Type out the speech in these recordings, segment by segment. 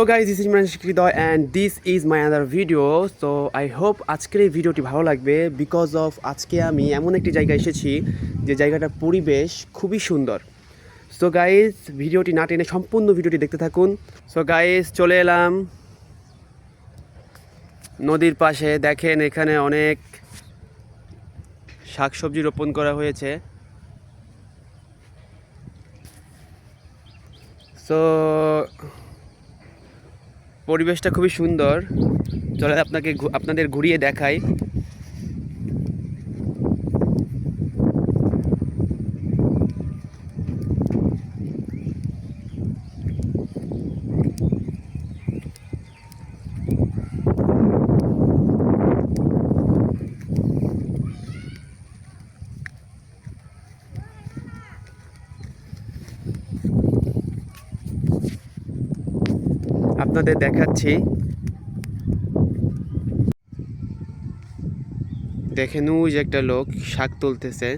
So guys, this is Imran Hriday and this is my another video. So I hope আজকের এই ভিডিওটি ভালো লাগবে বিকজ অফ আজকে আমি এমন একটি জায়গায় এসেছি যে জায়গাটার পরিবেশ খুবই সুন্দর। সো গাইজ ভিডিওটি না টেনে সম্পূর্ণ ভিডিওটি দেখতে থাকুন। সো গাইজ চলে এলাম নদীর পাশে। দেখেন এখানে অনেক শাকসবজি রোপণ করা হয়েছে। সো পরিবেশটা খুবই সুন্দর। চলে আপনাদের ঘুরিয়ে দেখাই। আপনাদের দেখাচ্ছি, দেখেন ওই যে একটা লোক শাক তুলতেছে।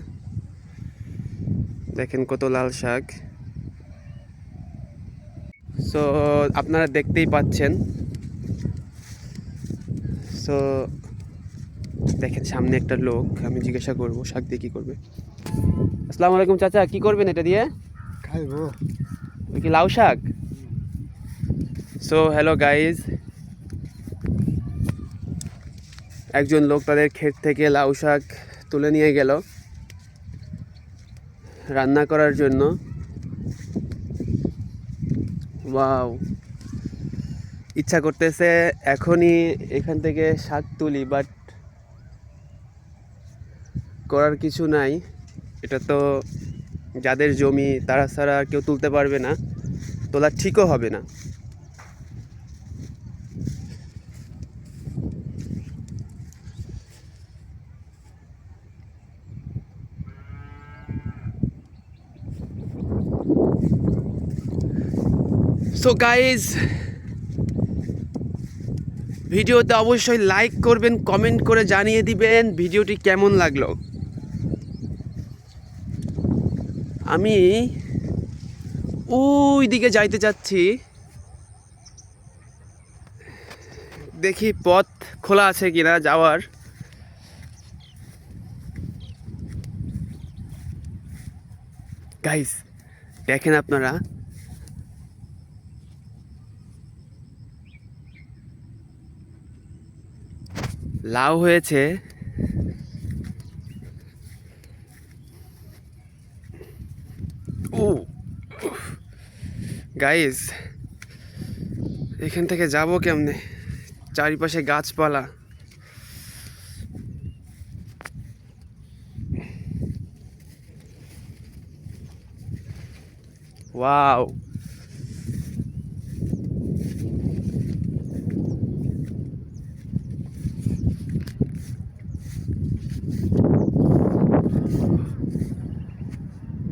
দেখেন কত লাল শাক। সো আপনারা দেখতেই পাচ্ছেন। সো দেখেন সামনে একটা লোক, আমি জিজ্ঞাসা করব শাক দিয়ে কী করবে। আসসালামু আলাইকুম চাচা, কি করবেন এটা দিয়ে? খাইবো। কি লাউ শাক? সো হ্যালো গাইজ, একজন লোক তাদের ক্ষেত থেকে লাউ শাক তুলে নিয়ে গেল রান্না করার জন্য। ওয়াও, ইচ্ছা করতেছে এখনই এখান থেকে শাক তুলি, বাট করার কিছু নাই। এটা তো যাদের জমি তারা ছাড়া আর কেউ তুলতে পারবে না, তোলা ঠিকও হবে না। সো গাইজ ভিডিওতে অবশ্যই লাইক করবেন, কমেন্ট করে জানিয়ে দিবেন ভিডিওটি কেমন লাগলো। আমি ওই দিকে যাইতে চাচ্ছি, দেখি পথ খোলা আছে কিনা যাওয়ার। গাইজ দেখেন আপনারা, লাউ হয়েছে। ও গাইজ এখান থেকে যাব কেমনে? চারিপাশে গাছপালা। ওয়াও,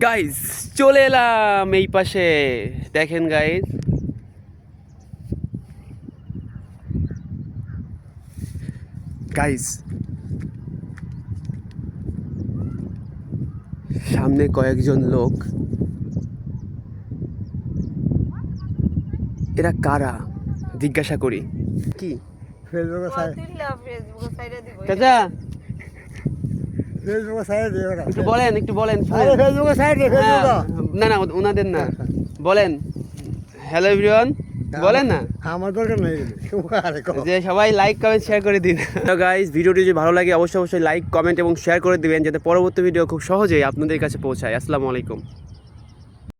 গাইজ চলে এলাম এই পাশে। দেখেন গাইজ, সামনে কয়েকজন লোক। এরা কারা জিজ্ঞাসা করি। কি চাচা একটু বলেন। না ওনাদের না, বলেন হ্যালো এভরিওয়ান বলেন না। আমার দরকার নেই, যে সবাই লাইক কমেন্ট শেয়ার করে দিন। তো গাইস ভিডিওটি যদি ভালো লাগে অবশ্যই লাইক কমেন্ট এবং শেয়ার করে দিবেন, যাতে পরবর্তী ভিডিও খুব সহজেই আপনাদের কাছে পৌঁছায়। আসসালামু আলাইকুম।